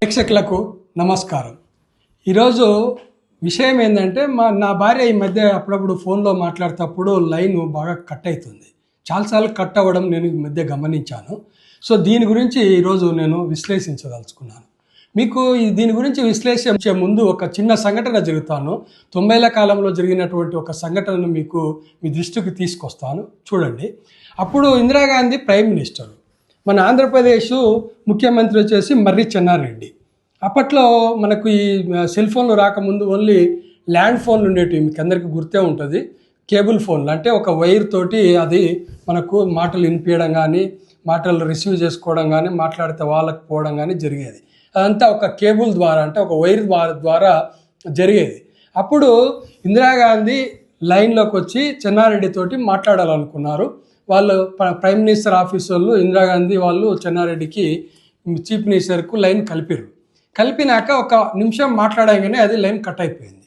ప్రేక్షకులకు నమస్కారం. ఈరోజు విషయం ఏంటంటే నా భార్య ఈ మధ్య అప్పుడప్పుడు ఫోన్లో మాట్లాడేటప్పుడు లైన్ బాగా కట్ అవుతుంది. చాలాసార్లు కట్ అవ్వడం నేను ఈ మధ్య గమనించాను. సో దీని గురించి ఈరోజు నేను విశ్లేషించదలుచుకున్నాను. మీకు దీని గురించి విశ్లేషించే ముందు ఒక చిన్న సంఘటన జరుగుతాను. 90ల కాలంలో జరిగినటువంటి ఒక సంఘటనను మీ దృష్టికి తీసుకొస్తాను, చూడండి. అప్పుడు ఇందిరాగాంధీ ప్రైమ్ మినిస్టర్, మన ఆంధ్రప్రదేశ్ ముఖ్యమంత్రి వచ్చేసి మర్రి చెన్నారెడ్డి. అప్పట్లో మనకు ఈ సెల్ ఫోన్లు రాకముందు ఓన్లీ ల్యాండ్ ఫోన్లు ఉండేటివి. మీకు అందరికీ గుర్తే ఉంటుంది. కేబుల్ ఫోన్లు అంటే ఒక వైర్ తోటి అది మనకు మాటలు వినిపించడం కానీ, మాటలు రిసీవ్ చేసుకోవడం కానీ, మాట్లాడితే వాళ్ళకి పోవడం కానీ జరిగేది. అదంతా ఒక కేబుల్ ద్వారా, అంటే ఒక వైర్ ద్వారా జరిగేది. అప్పుడు ఇందిరాగాంధీ లైన్లోకి వచ్చి చెన్నారెడ్డి తోటి మాట్లాడాలనుకున్నారు. వాళ్ళు ప్రైమ్ మినిస్టర్ ఆఫీస్ వాళ్ళు, ఇందిరాగాంధీ వాళ్ళు చెన్నారెడ్డికి చీఫ్ మినిస్టర్కు లైన్ కలిపినాక ఒక నిమిషం మాట్లాడగానే అది లైన్ కట్ అయిపోయింది.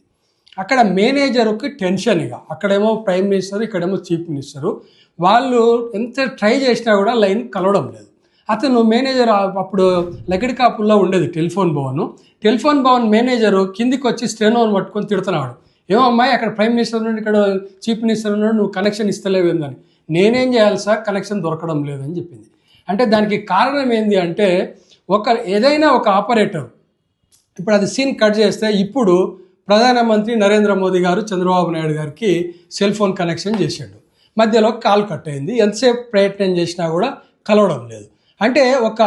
అక్కడ మేనేజర్కి టెన్షన్. అక్కడేమో ప్రైమ్ మినిస్టర్, ఇక్కడేమో చీఫ్ మినిస్టరు. వాళ్ళు ఎంత ట్రై చేసినా కూడా లైన్ కలవడం లేదు. అతను మేనేజర్ అప్పుడు లగడికాపుల్లో ఉండేది టెలిఫోన్ భవన్ మేనేజరు కిందికి వచ్చి స్టెనోని పట్టుకొని తిడుతున్నాడు. ఏమమ్మాయి, అక్కడ ప్రైమ్ మినిస్టర్ నుండి ఇక్కడ చీఫ్ మినిస్టర్ నుండి నువ్వు కనెక్షన్ ఇస్తలేవేందని. నేనేం చేయాలి సార్, కనెక్షన్ దొరకడం లేదని చెప్పింది. అంటే దానికి కారణం ఏంది అంటే, ఏదైనా ఒక ఆపరేటర్ ఇప్పుడు అది సీన్ కట్ చేస్తే, ఇప్పుడు ప్రధానమంత్రి నరేంద్ర మోదీ గారు చంద్రబాబు నాయుడు గారికి సెల్ ఫోన్ కనెక్షన్ చేశాడు. మధ్యలో కాల్ కట్ అయింది. ఎంతసేపు ప్రయత్నం చేసినా కూడా కలవడం లేదు. అంటే ఒక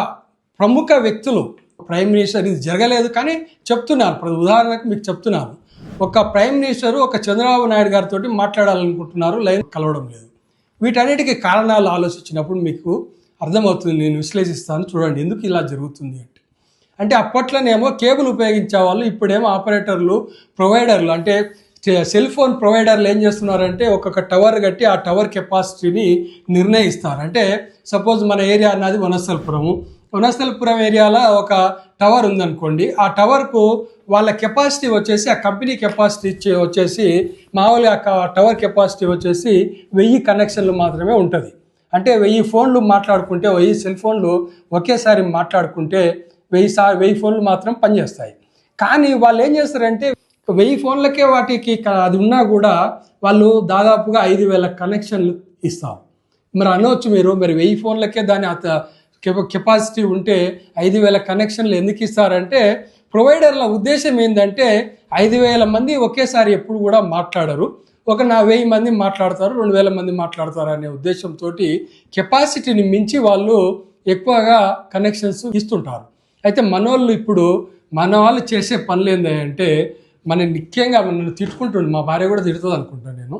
ప్రముఖ వ్యక్తులు, ప్రైమ్ మినిస్టర్, ఇది జరగలేదు కానీ చెప్తున్నారు, ఉదాహరణకు మీకు చెప్తున్నాను. ఒక ప్రైమ్ మినిస్టరు ఒక చంద్రబాబు నాయుడు గారితో మాట్లాడాలనుకుంటున్నారు, లైన్ కలవడం లేదు. వీటన్నిటికీ కారణాలు ఆలోచించినప్పుడు మీకు అర్థమవుతుంది. నేను విశ్లేషిస్తాను, చూడండి ఎందుకు ఇలా జరుగుతుంది అంటే అప్పట్లోనేమో కేబుల్ ఉపయోగించే వాళ్ళు, ఇప్పుడేమో ఆపరేటర్లు, ప్రొవైడర్లు, అంటే సెల్ ఫోన్ ప్రొవైడర్లు ఏం చేస్తున్నారంటే ఒక్కొక్క టవర్ కట్టి ఆ టవర్ కెపాసిటీని నిర్ణయిస్తారు. అంటే సపోజ్ మన ఏరియా అన్నది వనస్థలపురం ఏరియాలో ఒక టవర్ ఉందనుకోండి. ఆ టవర్కు వాళ్ళ కెపాసిటీ వచ్చేసి, ఆ కంపెనీ కెపాసిటీ వచ్చేసి మామూలుగా టవర్ కెపాసిటీ వచ్చేసి 1000 కనెక్షన్లు మాత్రమే ఉంటుంది. అంటే 1000 ఫోన్లు మాట్లాడుకుంటే, 1000 సెల్ ఫోన్లు ఒకేసారి మాట్లాడుకుంటే 1000 ఫోన్లు మాత్రం పనిచేస్తాయి. కానీ వాళ్ళు ఏం చేస్తారంటే 1000 ఫోన్లకే వాటికి అది ఉన్నా కూడా వాళ్ళు దాదాపుగా 5000 కనెక్షన్లు ఇస్తారు. మరి అనవచ్చు మీరు, మరి 1000 ఫోన్లకే దాని కెపాసిటీ ఉంటే 5000 కనెక్షన్లు ఎందుకు ఇస్తారంటే, ప్రొవైడర్ల ఉద్దేశం ఏంటంటే 5000 మంది ఒకేసారి ఎప్పుడు కూడా మాట్లాడరు. 1000 మంది మాట్లాడతారు, 2000 మంది మాట్లాడతారు అనే ఉద్దేశంతో కెపాసిటీని మించి వాళ్ళు ఎక్కువగా కనెక్షన్స్ ఇస్తుంటారు. అయితే మన వాళ్ళు చేసే పనులు ఏంటంటే, ముఖ్యంగా నన్ను తిట్టుకుంటుండే, మా భార్య కూడా తిడుతుంది అనుకుంటాను నేను.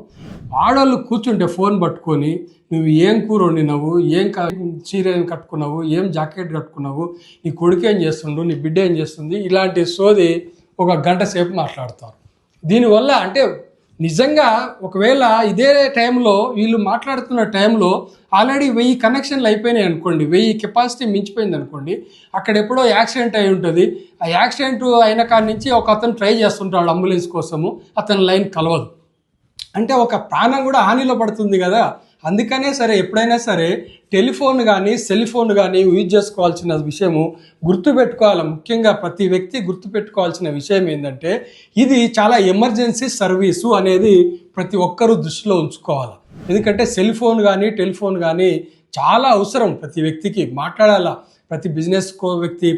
ఆడవాళ్ళు కూర్చుంటే ఫోన్ పట్టుకొని, నువ్వు ఏం కూర వండినావు, ఏం చీర ఏం కట్టుకున్నావు, ఏం జాకెట్ కట్టుకున్నావు, నీ కొడుకు ఏం చేస్తుండు, నీ బిడ్డ ఏం చేస్తుంది, ఇలాంటి సోది ఒక గంట సేపు మాట్లాడతారు. దీనివల్ల అంటే నిజంగా ఒకవేళ ఇదే టైంలో వీళ్ళు మాట్లాడుతున్న టైంలో ఆల్రెడీ 1000 కనెక్షన్లు అయిపోయినాయి అనుకోండి, 1000 కెపాసిటీ మించిపోయింది అనుకోండి, అక్కడ ఎప్పుడో యాక్సిడెంట్ అయి ఉంటుంది. ఆ యాక్సిడెంట్ అయిన కాడి నుంచి ఒక అతను ట్రై చేస్తుంటాడు అంబులెన్స్ కోసము, అతని లైన్ కలవదు. అంటే ఒక ప్రాణం కూడా హానిలో పడుతుంది కదా. అందుకనే సరే, ఎప్పుడైనా సరే టెలిఫోన్ కానీ సెల్ ఫోన్ కానీ యూజ్ చేసుకోవాల్సిన విషయము గుర్తుపెట్టుకోవాలి. ముఖ్యంగా ప్రతి వ్యక్తి గుర్తుపెట్టుకోవాల్సిన విషయం ఏంటంటే, ఇది చాలా ఎమర్జెన్సీ సర్వీసు అనేది ప్రతి ఒక్కరూ దృష్టిలో ఉంచుకోవాలి. ఎందుకంటే సెల్ ఫోన్ కానీ టెలిఫోన్ కానీ చాలా అవసరం ప్రతి వ్యక్తికి. మాట్లాడాలా, ప్రతి బిజినెస్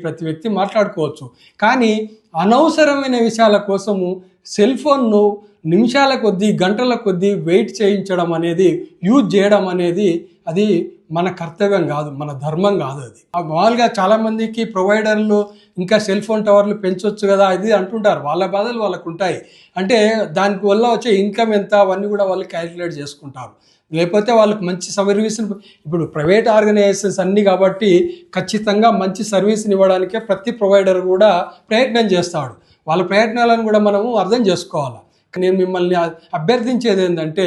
ప్రతి వ్యక్తి మాట్లాడుకోవచ్చు. కానీ అనవసరమైన విషయాల కోసము సెల్ ఫోన్ను నిమిషాల కొద్దీ, గంటల కొద్దీ వెయిట్ చేయించడం అనేది, యూజ్ చేయడం అనేది అది మన కర్తవ్యం కాదు, మన ధర్మం కాదు. అది మామూలుగా చాలామందికి ప్రొవైడర్లు ఇంకా సెల్ ఫోన్ టవర్లు పెంచవచ్చు కదా ఇది అంటుంటారు. వాళ్ళ బాధలు వాళ్ళకు ఉంటాయి. అంటే దానికి వల్ల వచ్చే ఇన్కమ్ ఎంత అవన్నీ కూడా వాళ్ళు క్యాలిక్యులేట్ చేసుకుంటారు. లేకపోతే వాళ్ళకి మంచి సర్వీస్ని, ఇప్పుడు ప్రైవేట్ ఆర్గనైజేషన్స్ అన్నీ కాబట్టి ఖచ్చితంగా మంచి సర్వీస్ని ఇవ్వడానికే ప్రతి ప్రొవైడర్ కూడా ప్రయత్నం చేస్తాడు. వాళ్ళ ప్రయత్నాలను కూడా మనము అర్థం చేసుకోవాలి. నేను మిమ్మల్ని అభ్యర్థించేది ఏంటంటే,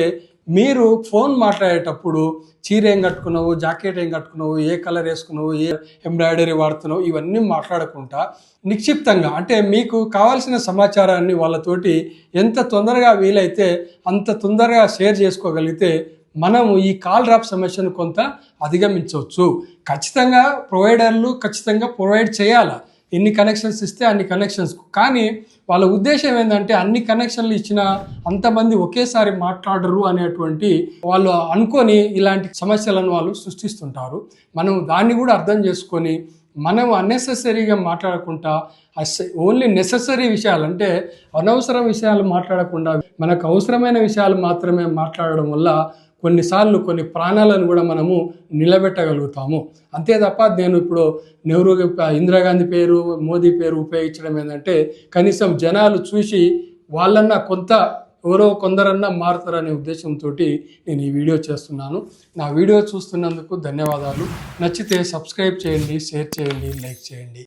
మీరు ఫోన్ మాట్లాడేటప్పుడు చీర ఏం కట్టుకున్నావు, జాకెట్ ఏం కట్టుకున్నావు, ఏ కలర్ వేసుకున్నావు, ఏ ఎంబ్రాయిడరీ వాడుతున్నావు, ఇవన్నీ మాట్లాడకుండా నిక్షిప్తంగా, అంటే మీకు కావాల్సిన సమాచారాన్ని వాళ్ళతోటి ఎంత తొందరగా వీలైతే అంత తొందరగా షేర్ చేసుకోగలిగితే మనము ఈ కాల్ డ్రాప్ సమస్యను కొంత అధిగమించవచ్చు. ఖచ్చితంగా ప్రొవైడర్లు ఖచ్చితంగా ప్రొవైడ్ చేయాలి. ఎన్ని కనెక్షన్స్ ఇస్తే అన్ని కనెక్షన్స్. కానీ వాళ్ళ ఉద్దేశం ఏంటంటే అన్ని కనెక్షన్లు ఇచ్చిన అంతమంది ఒకేసారి మాట్లాడరు అనేటువంటి వాళ్ళు అనుకొని ఇలాంటి సమస్యలను వాళ్ళు సృష్టిస్తుంటారు. మనం దాన్ని కూడా అర్థం చేసుకొని మనం అన్నెసెసరీగా మాట్లాడకుండా ఓన్లీ నెససరీ విషయాలు, అంటే అనవసర విషయాలు మాట్లాడకుండా మనకు అవసరమైన విషయాలు మాత్రమే మాట్లాడడం వల్ల కొన్నిసార్లు కొన్ని ప్రాణాలను కూడా మనము నిలబెట్టగలుగుతాము. అంతే తప్ప నేను ఇప్పుడు నెహ్రూ, ఇందిరాగాంధీ పేరు, మోదీ పేరు ఉపయోగించడం ఏంటంటే కనీసం జనాలు చూసి వాళ్ళన్నా ఎవరో కొందరన్నా మారుతారనే ఉద్దేశంతో నేను ఈ వీడియో చేస్తున్నాను. నా వీడియో చూస్తున్నందుకు ధన్యవాదాలు. నచ్చితే సబ్స్క్రైబ్ చేయండి, షేర్ చేయండి, లైక్ చేయండి.